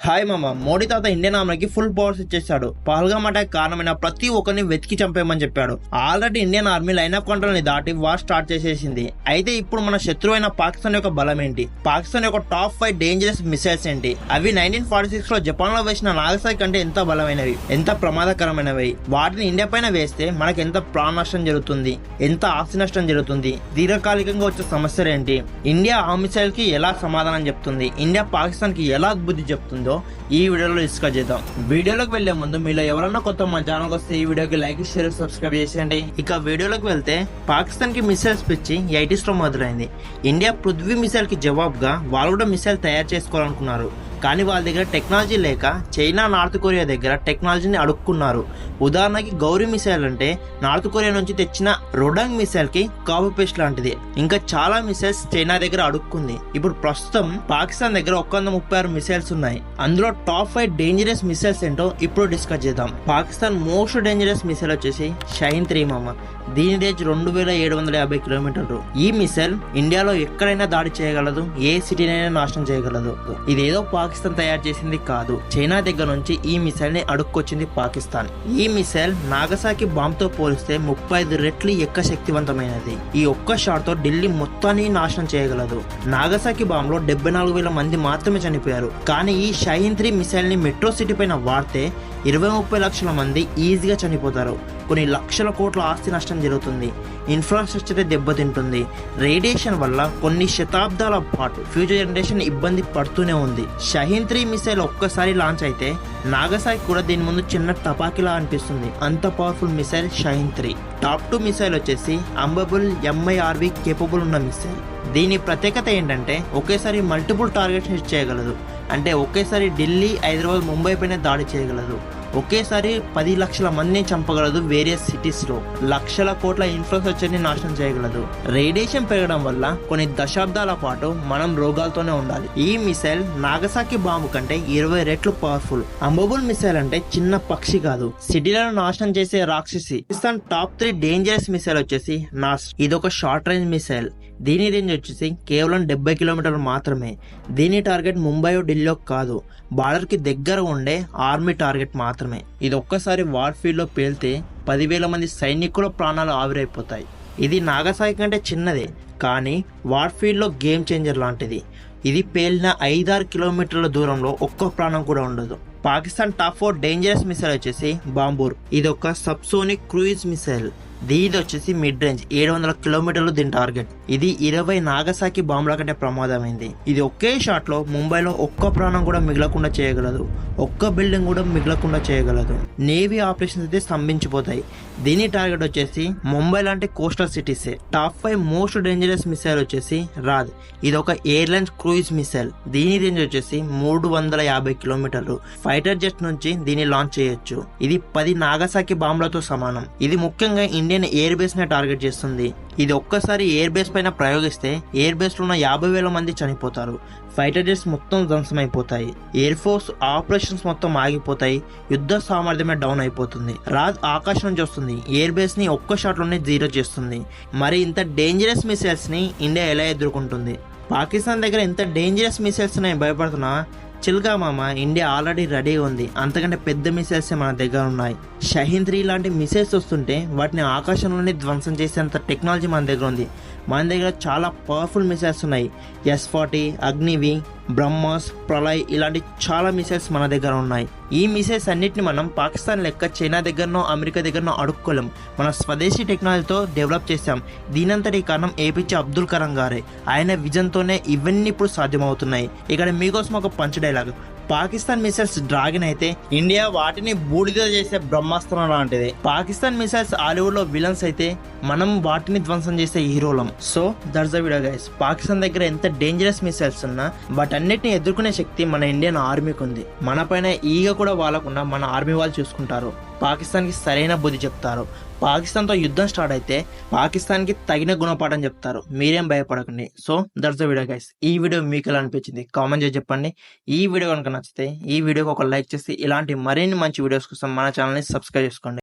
Hi మామ, మోడీ తాత Indian ఆర్మీకి ఫుల్ పవర్స్ ఇచ్చేశాడు. పహల్గామ్ అటాక్ కారణమైన ప్రతి ఒక్కరిని వెతికి చంపేయమని చెప్పాడు. Already Indian army line of control ని దాటి వార్ స్టార్ట్ చేసేసింది. అయితే ఇప్పుడు మన శత్రువు అయిన పాకిస్తాన్ యొక్క బలం ఏంటి? పాకిస్తాన్ యొక్క టాప్ 5 డేంజరస్ మిసైల్స్ ఏంటి? అవి 1946 లో జపాన్ లో వేసిన నాగసాకి కంటే ఎంత బలమైనవి, ఎంత ప్రమాదకరమైనవి? వాటిని ఇండియా పైన వేస్తే మనకి ఎంత ప్రాణ నష్టం జరుగుతుంది, ఎంత ఆస్తి నష్టం జరుగుతుంది, దీర్ఘకాలికంగా వచ్చే సమస్యలు ఏంటి? ఇండియా ఆ మిసైల్ కి ఎలా సమాధానం చెప్తుంది? ఇండియా పాకిస్తాన్ కి ఎలా బుద్ధి చెప్తుందో ఈ వీడియోలో డిస్కస్ చేద్దాం. వీడియోలోకి వెళ్లే ముందు మీలో ఎవరన్నా కొత్త మా ఛానల్ వస్తే ఈ వీడియోకి లైక్, షేర్, సబ్స్క్రైబ్ చేసేయండి. ఇక వీడియోలోకి వెళ్తే పాకిస్తాన్ కి మిసైల్స్ పిచ్చి 80s లో మొదలైంది. ఇండియా పృథ్వీ మిసైల్ కి జవాబుగా వాళ్ళు కూడా మిసైల్ తయారు చేసుకోవాలనుకున్నారు. కానీ వాళ్ళ దగ్గర టెక్నాలజీ లేక చైనా, నార్త్ కొరియా దగ్గర టెక్నాలజీని అడుక్కున్నారు. ఉదాహరణకి గౌరీ మిసైల్ అంటే నార్త్ కొరియా నుంచి తెచ్చిన రొడాంగ్ మిసైల్ కి కాపీ పేస్ట్ లాంటిది. ఇంకా చాలా మిసైల్స్ చైనా దగ్గర అడుక్కుంది. ఇప్పుడు ప్రస్తుతం పాకిస్తాన్ దగ్గర 136 మిసైల్స్ ఉన్నాయి. అందులో టాప్ 5 డేంజరస్ మిసైల్స్ ఏంటో ఇప్పుడు డిస్కస్ చేద్దాం. పాకిస్తాన్ మోస్ట్ డేంజరస్ మిసైల్ వచ్చేసి షహీన్ 3 మామ. దీని రేంజ్ 2750 కిలోమీటర్లు. ఈ మిసైల్ ఇండియాలో ఎక్కడైనా దాడి చేయగలదు, ఏ సిటీనైనా నాశనం చేయగలదు. ఇదేదో పాకిస్తాన్ తయారు చేసింది కాదు, చైనా దగ్గర నుంచి ఈ మిసైల్ ని అడుక్కొచ్చింది పాకిస్తాన్. ఈ మిసైల్ నాగసాకి బాంబ్ తో పోలిస్తే 35 రెట్లు ఎక్కువ శక్తివంతమైనది. ఈ ఒక్క షాట్ తో ఢిల్లీ మొత్తాన్ని నాశనం చేయగలదు. నాగసాకి బాంబ్ లో 74,000 మంది మాత్రమే చనిపోయారు. కానీ ఈ షహీన్ 3 మిసైల్ ని మెట్రో సిటీ పైన వాడితే 20-30 లక్షల మంది ఈజీగా చనిపోతారు. కొన్ని లక్షల కోట్ల ఆస్తి నష్టం జరుగుతుంది. ఇన్ఫ్రాస్ట్రక్చర్ దెబ్బతింటుంది. రేడియేషన్ వల్ల కొన్ని శతాబ్దాల పాటు ఫ్యూచర్ జనరేషన్ ఇబ్బంది పడుతూనే ఉంది. షహీన్ 3 మిసైల్ ఒక్కసారి లాంచ్ అయితే నాగసాకి కూడా దీని ముందు చిన్న టపాకిలా అనిపిస్తుంది. అంత powerful missile Shaheen 3. Top 2 missile వచ్చేసి అంబబుల్ MIRV కేపబుల్ ఉన్న మిసైల్. దీని ప్రత్యేకత ఏంటంటే ఒకేసారి మల్టిపుల్ టార్గెట్స్ హిట్ చేయగలదు. అంటే ఒకేసారి ఢిల్లీ, హైదరాబాద్, ముంబై పైన దాడి చేయగలదు. ఒకేసారి 10 లక్షల మందిని చంపగలదు. వేరియస్ సిటీస్ లో లక్షల కోట్ల ఇన్ఫ్రాస్ట్రక్చర్ ని నాశనం చేయగలదు. రేడియేషన్ పెరగడం వల్ల కొన్ని దశాబ్దాల పాటు మనం రోగాలతోనే ఉండాలి. ఈ మిసైల్ నాగసాకి బాంబు కంటే 20 రెట్లు పవర్ఫుల్. అంబబుల్ మిసైల్ అంటే చిన్న పక్షి కాదు, సిటీలను నాశనం చేసే రాక్షసి. పాకిస్తాన్ టాప్ 3 డేంజరస్ మిసైల్ వచ్చేసి నాస్. ఇది ఒక షార్ట్ రేంజ్ మిసైల్. దీని రేంజ్ వచ్చేసి కేవలం 70 కిలోమీటర్లు మాత్రమే. దీని టార్గెట్ ముంబై, ఢిల్లీ కాదు, బార్డర్ కి దగ్గర ఉండే ఆర్మీ టార్గెట్ మాత్రమే. ఇది ఒక్కసారి వార్ ఫీల్డ్ లో పేలితే 10,000 మంది సైనికుల ప్రాణాలు ఆవిరైపోతాయి. ఇది నాగసాకి కంటే చిన్నదే, కానీ వార్ ఫీల్డ్ లో గేమ్ చేంజర్ లాంటిది. ఇది పేలిన 5-6 కిలోమీటర్ల దూరంలో ఒక్క ప్రాణం కూడా ఉండదు. పాకిస్తాన్ టాప్ 4 డేంజరస్ మిసైల్ వచ్చేసి బాంబూర్. ఇది ఒక సబ్సోనిక్ క్రూయిజ్ మిసైల్. దీని వచ్చేసి మిడ్ రేంజ్ 700 కిలోమీటర్లు దీని టార్గెట్. ఇది 20 నాగసాకి బాంబుల కంటే ప్రమాదమైంది. ఇది ఒకే షాట్ లో ముంబైలో ఒక్క ప్రాణం కూడా మిగలకుండా చేయగలదు. ఒక్క బిల్డింగ్ కూడా మిగలకుండా చేయగలదు. నేవీ ఆపరేషన్స్ అయితే స్తంభించిపోతాయి. దీని టార్గెట్ వచ్చేసి ముంబై లాంటి coastal cities. Top 5 most dangerous missile వచ్చేసి రాజ్. ఇది ఒక ఎయిర్లైన్స్ క్రూయిజ్ మిసైల్. దీని రేంజ్ వచ్చేసి 350 కిలోమీటర్లు. ఫైటర్ జెట్ నుంచి దీన్ని లాంచ్ చేయొచ్చు. ఇది 10 నాగసాకి బాంబులతో సమానం. ఇది ముఖ్యంగా ఇండియన్ ఎయిర్ బేస్ నే టార్గెట్ చేస్తుంది. ఇది ఒక్కసారి ఎయిర్ బేస్ పైన ప్రయోగిస్తే ఎయిర్ బేస్ లో ఉన్న 50,000 మంది చనిపోతారు. ఫైటర్ జెట్స్ మొత్తం ధ్వంసమైపోతాయి. ఎయిర్ ఫోర్స్ ఆపరేషన్స్ మొత్తం ఆగిపోతాయి. యుద్ధ సామర్థ్యమే డౌన్ అయిపోతుంది. రాజ్ ఆకాశం నుంచి వస్తుంది, ఎయిర్ బేస్ ని ఒక్క షాట్ లోనే జీరో చేస్తుంది. మరి ఇంత డేంజరస్ మిసైల్స్ ని ఇండియా ఎలా ఎదుర్కొంటుంది? పాకిస్తాన్ దగ్గర ఇంత డేంజరస్ మిసైల్స్ ఉన్నాయి, భయపడుతున్నా? చిల్గా మామ, ఇండియా ఆల్రెడీ రెడీగా ఉంది. అంతకంటే పెద్ద మిసైల్స్ మన దగ్గర ఉన్నాయి. షహీన్ 3 లాంటి మిసైల్స్ వస్తుంటే వాటిని ఆకాశంలోనే ధ్వంసం చేసేంత టెక్నాలజీ మన దగ్గర ఉంది. మన దగ్గర చాలా పవర్ఫుల్ మిసైల్స్ ఉన్నాయి. S-40, అగ్నివి, బ్రహ్మాస్, ప్రళయ్ ఇలాంటి చాలా మిసైల్స్ మన దగ్గర ఉన్నాయి. ఈ మిసైల్స్ అన్నిటిని మనం పాకిస్తాన్ లెక్క చైనా దగ్గరనో, అమెరికా దగ్గరనో అడుక్కోలేం. మన స్వదేశీ టెక్నాలజీతో డెవలప్ చేశాం. దీనంతటి కారణం APJ అబ్దుల్ కలాం గారే. ఆయన విజన్ తోనే ఇవన్నీ ఇప్పుడు సాధ్యమవుతున్నాయి. ఇక్కడ మీకోసం ఒక punch dialogue. Pakistan missiles dragon అయితే ఇండియా వాటిని బూడిద చేసే బ్రహ్మాస్త్రం లాంటిది. పాకిస్తాన్ మిసైల్స్ హాలీవుడ్ లో విలన్స్ అయితే మనం వాటిని ధ్వంసం చేసే హీరోలం. So that's the video guys. Pakistan దగ్గర ఎంత డేంజరస్ మిసైల్స్ ఉన్నా వాటన్నిటిని ఎదుర్కొనే శక్తి మన ఇండియన్ ఆర్మీకి ఉంది. మన పైన ఈగ కూడా వాలకుండా మన ఆర్మీ వాళ్ళు చూసుకుంటారు. పాకిస్తాన్ కి సరైన బుద్ధి చెప్తారు. పాకిస్తాన్ తో యుద్ధం స్టార్ట్ అయితే పాకిస్తాన్ కి తగిన గుణపాఠం చెప్తారు. మీరేం భయపడకండి. So that's the video guys. ఈ వీడియో మీకు ఎలా అనిపించింది కామెంట్ చేసి చెప్పండి. ఈ వీడియో కనుక నచ్చితే ఈ వీడియోకి ఒక లైక్ చేసి ఇలాంటి మరిన్ని మంచి వీడియోస్ కోసం మన ఛానల్ ని సబ్స్క్రైబ్ చేసుకోండి.